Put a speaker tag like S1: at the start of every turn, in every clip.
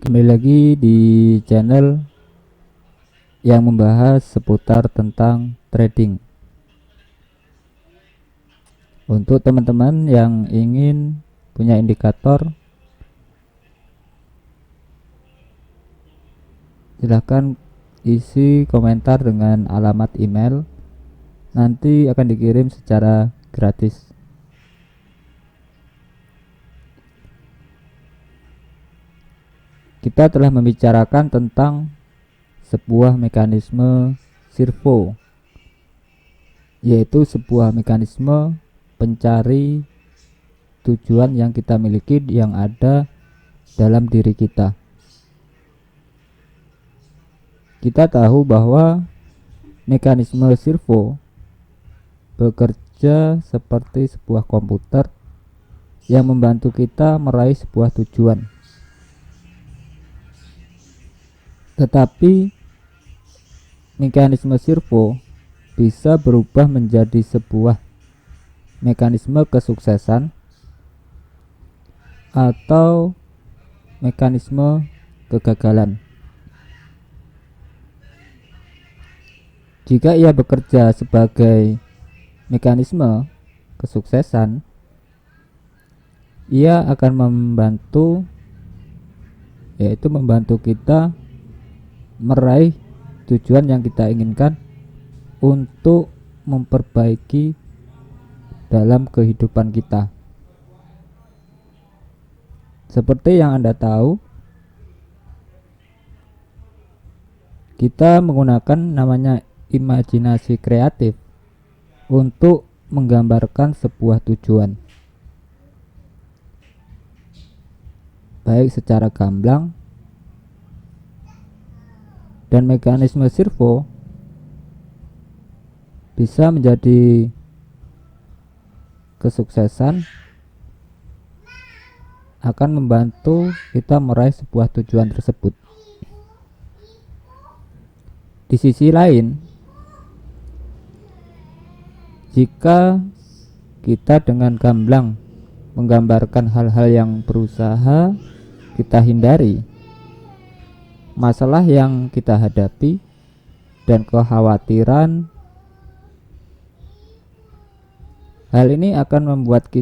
S1: Kembali lagi di channel yang membahas seputar tentang trading. Untuk teman-teman yang ingin punya indikator, silahkan isi komentar dengan alamat email, nanti akan dikirim secara gratis. Kita telah membicarakan tentang sebuah mekanisme servo, yaitu sebuah mekanisme pencari tujuan yang kita miliki yang ada dalam diri kita. Kita tahu bahwa mekanisme servo bekerja seperti sebuah komputer yang membantu kita meraih sebuah tujuan. Tetapi mekanisme servo bisa berubah menjadi sebuah mekanisme kesuksesan atau mekanisme kegagalan. Jika ia bekerja sebagai mekanisme kesuksesan, ia akan membantu kita meraih tujuan yang kita inginkan untuk memperbaiki dalam kehidupan kita. Seperti yang Anda tahu, kita menggunakan namanya imajinasi kreatif untuk menggambarkan sebuah tujuan, baik secara gamblang, dan mekanisme servo bisa menjadi kesuksesan, akan membantu kita meraih sebuah tujuan tersebut. Di sisi lain, jika kita dengan gamblang menggambarkan hal-hal yang berusaha kita hindari, masalah yang kita hadapi, dan kekhawatiran, hal ini akan membuat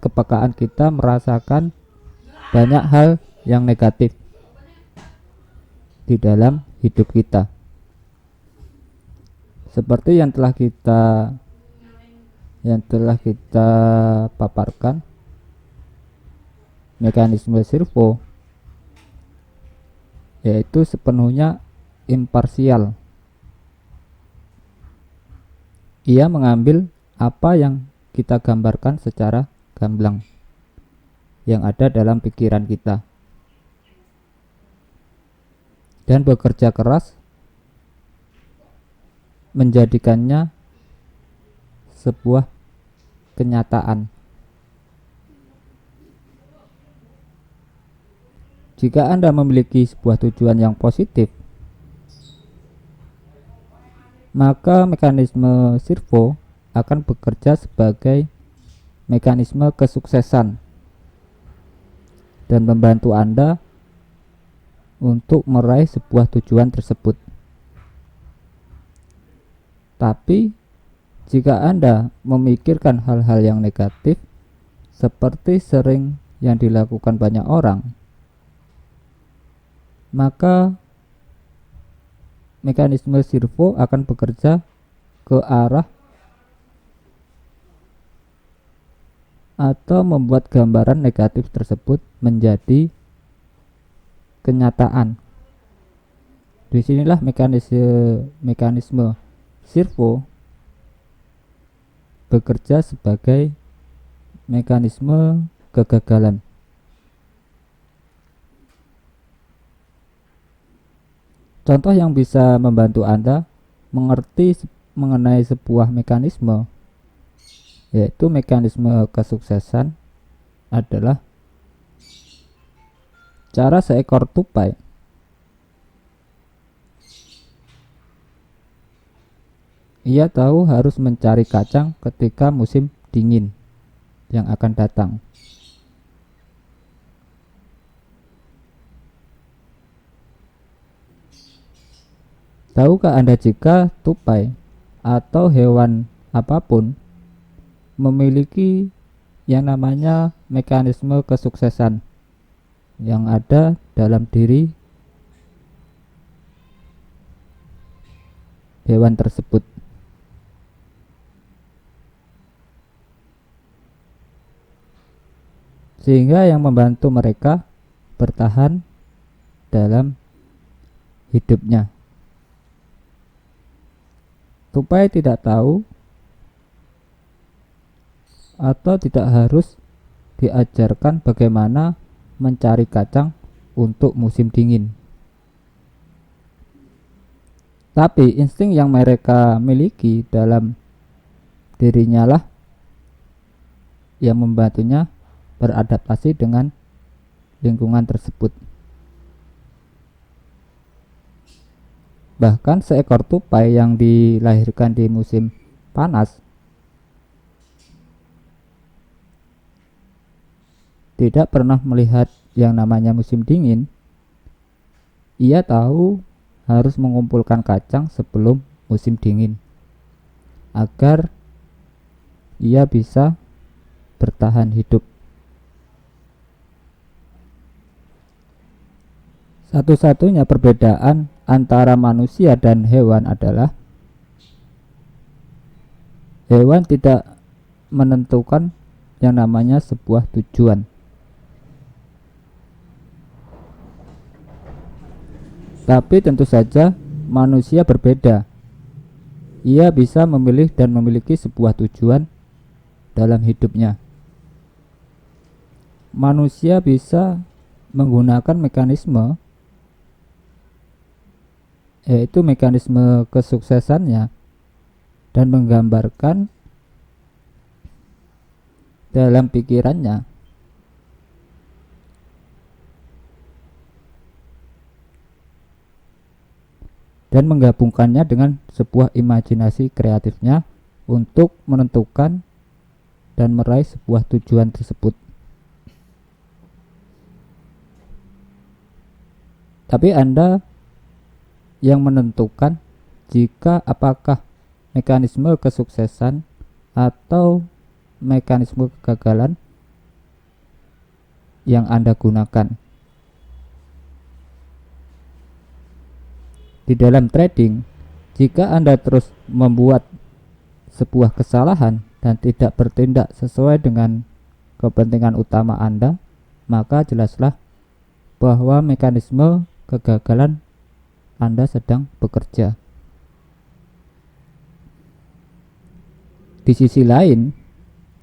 S1: kepekaan kita merasakan banyak hal yang negatif di dalam hidup kita. Seperti yang telah kita paparkan, mekanisme servo yaitu sepenuhnya imparsial. Ia mengambil apa yang kita gambarkan secara gamblang yang ada dalam pikiran kita dan bekerja keras menjadikannya sebuah kenyataan. Jika Anda memiliki sebuah tujuan yang positif, maka mekanisme servo akan bekerja sebagai mekanisme kesuksesan dan membantu Anda untuk meraih sebuah tujuan tersebut. Tapi jika Anda memikirkan hal-hal yang negatif seperti sering yang dilakukan banyak orang, maka mekanisme servo akan bekerja ke arah atau membuat gambaran negatif tersebut menjadi kenyataan. Disinilah mekanisme servo bekerja sebagai mekanisme kegagalan. Contoh yang bisa membantu Anda mengerti mengenai sebuah mekanisme, yaitu mekanisme kesuksesan, adalah cara seekor tupai ia tahu harus mencari kacang ketika musim dingin yang akan datang. Tahukah Anda jika tupai atau hewan apapun memiliki yang namanya mekanisme kesuksesan yang ada dalam diri hewan tersebut. Sehingga yang membantu mereka bertahan dalam hidupnya. Tupai tidak tahu atau tidak harus diajarkan bagaimana mencari kacang untuk musim dingin. Tapi insting yang mereka miliki dalam dirinya lah yang membantunya beradaptasi dengan lingkungan tersebut. Bahkan seekor tupai yang dilahirkan di musim panas tidak pernah melihat yang namanya musim dingin. Ia tahu harus mengumpulkan kacang sebelum musim dingin agar ia bisa bertahan hidup. Satu-satunya perbedaan antara manusia dan hewan adalah hewan tidak menentukan yang namanya sebuah tujuan. Tapi tentu saja manusia berbeda. Ia bisa memilih dan memiliki sebuah tujuan dalam hidupnya. Manusia bisa menggunakan mekanisme, yaitu mekanisme kesuksesannya, dan menggambarkan dalam pikirannya dan menggabungkannya dengan sebuah imajinasi kreatifnya untuk menentukan dan meraih sebuah tujuan tersebut. Tapi Anda yang menentukan jika apakah mekanisme kesuksesan atau mekanisme kegagalan yang Anda gunakan. Di dalam trading, jika Anda terus membuat sebuah kesalahan dan tidak bertindak sesuai dengan kepentingan utama Anda, maka jelaslah bahwa mekanisme kegagalan Anda sedang bekerja. Di sisi lain,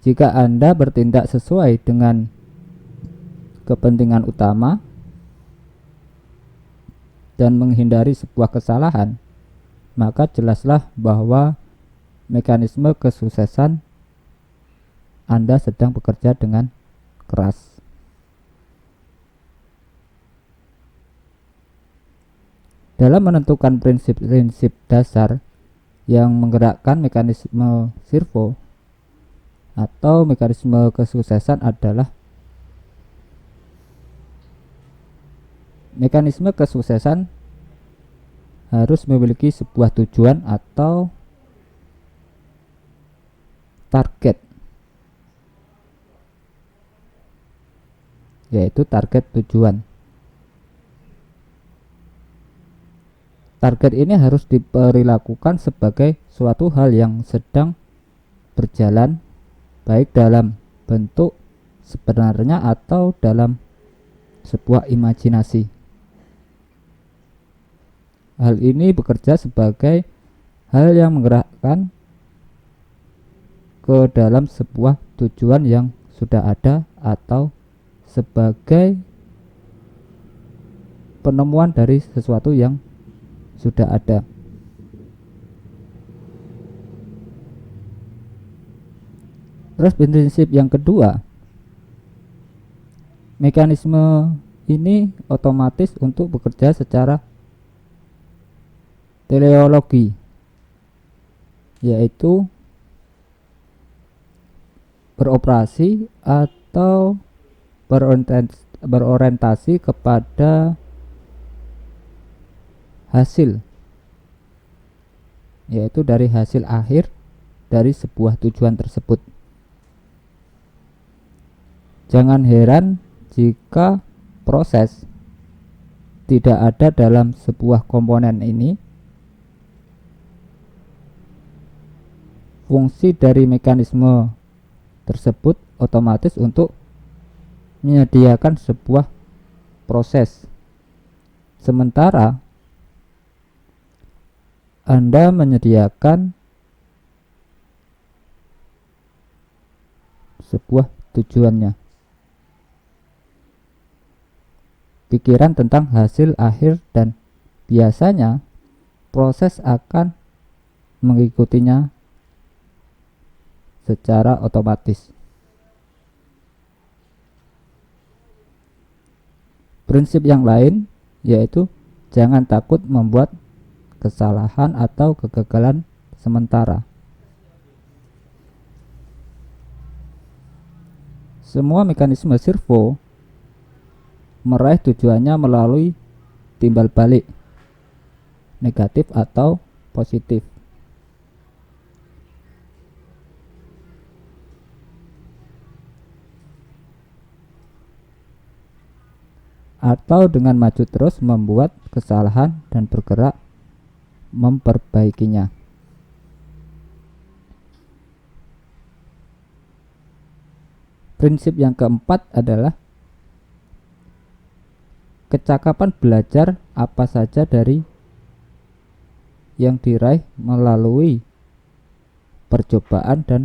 S1: jika Anda bertindak sesuai dengan kepentingan utama dan menghindari sebuah kesalahan, maka jelaslah bahwa mekanisme kesuksesan Anda sedang bekerja dengan keras. Dalam menentukan prinsip-prinsip dasar yang menggerakkan mekanisme servo atau mekanisme kesuksesan adalah mekanisme kesuksesan harus memiliki sebuah tujuan atau target, yaitu target tujuan. Target ini harus diperlakukan sebagai suatu hal yang sedang berjalan, baik dalam bentuk sebenarnya atau dalam sebuah imajinasi. Hal ini bekerja sebagai hal yang menggerakkan ke dalam sebuah tujuan yang sudah ada atau sebagai penemuan dari sesuatu yang sudah ada. Terus prinsip yang kedua, mekanisme ini otomatis untuk bekerja secara teleologi, yaitu beroperasi atau berorientasi kepada hasil yaitu dari hasil akhir dari sebuah tujuan tersebut. Jangan heran jika proses tidak ada dalam sebuah komponen ini. Fungsi dari mekanisme tersebut otomatis untuk menyediakan sebuah proses, sementara Anda menyediakan sebuah tujuannya. Pikiran tentang hasil akhir dan biasanya proses akan mengikutinya secara otomatis. Prinsip yang lain yaitu jangan takut membuat kesalahan atau kegagalan sementara. Semua mekanisme servo meraih tujuannya melalui timbal balik, negatif atau positif. Atau dengan maju terus membuat kesalahan dan bergerak memperbaikinya. Prinsip yang keempat adalah kecakapan belajar apa saja dari yang diraih melalui percobaan dan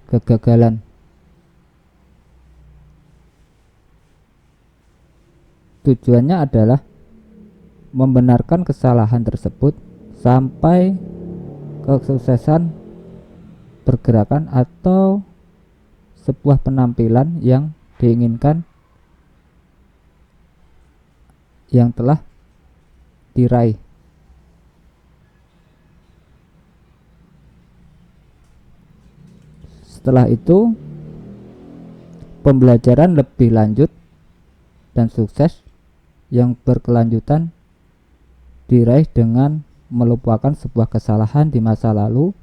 S1: kegagalan. Tujuannya adalah membenarkan kesalahan tersebut sampai kesuksesan pergerakan atau sebuah penampilan yang diinginkan yang telah diraih. Setelah itu, pembelajaran lebih lanjut dan sukses yang berkelanjutan diraih dengan melupakan sebuah kesalahan di masa lalu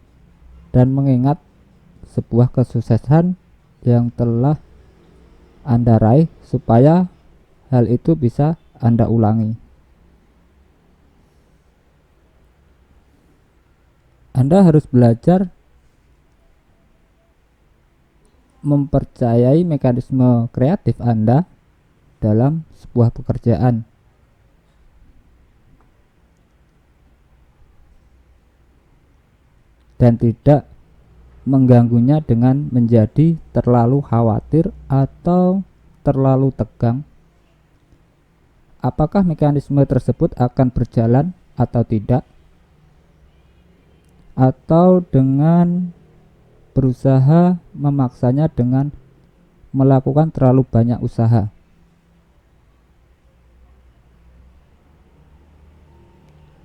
S1: dan mengingat sebuah kesuksesan yang telah Anda raih supaya hal itu bisa Anda ulangi. Anda harus belajar mempercayai mekanisme kreatif Anda dalam sebuah pekerjaan. Dan tidak mengganggunya dengan menjadi terlalu khawatir atau terlalu tegang. Apakah mekanisme tersebut akan berjalan atau tidak? Atau dengan berusaha memaksanya dengan melakukan terlalu banyak usaha.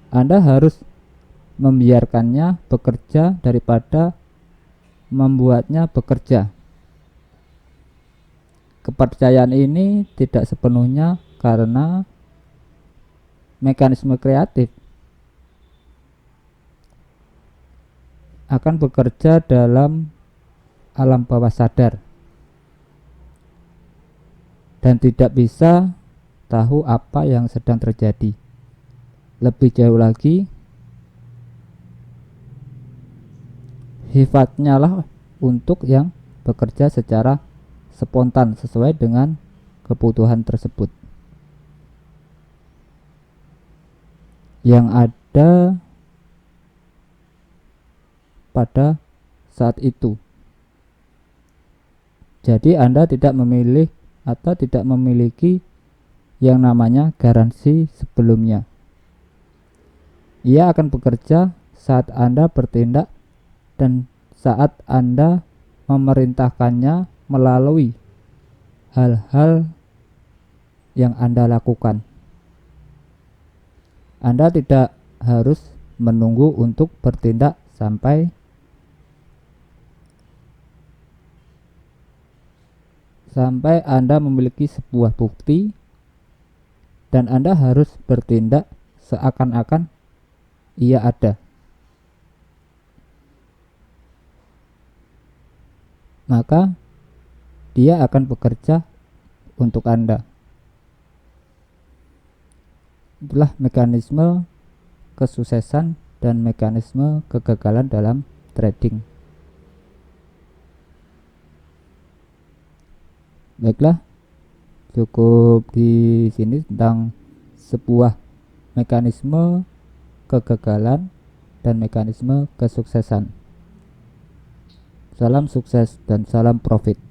S1: Anda harus membiarkannya bekerja daripada membuatnya bekerja. Kepercayaan ini tidak sepenuhnya karena mekanisme kreatif akan bekerja dalam alam bawah sadar dan tidak bisa tahu apa yang sedang terjadi. Lebih jauh lagi, sifatnya lah untuk yang bekerja secara spontan sesuai dengan kebutuhan tersebut yang ada pada saat itu. Jadi Anda tidak memilih atau tidak memiliki yang namanya garansi sebelumnya. Ia akan bekerja saat Anda bertindak dan saat Anda memerintahkannya melalui hal-hal yang Anda lakukan. Anda tidak harus menunggu untuk bertindak sampai Anda memiliki sebuah bukti dan Anda harus bertindak seakan-akan ia ada. Maka dia akan bekerja untuk Anda. Itulah mekanisme kesuksesan dan mekanisme kegagalan dalam trading. Baiklah, cukup di sini tentang sebuah mekanisme kegagalan dan mekanisme kesuksesan. Salam sukses dan salam profit.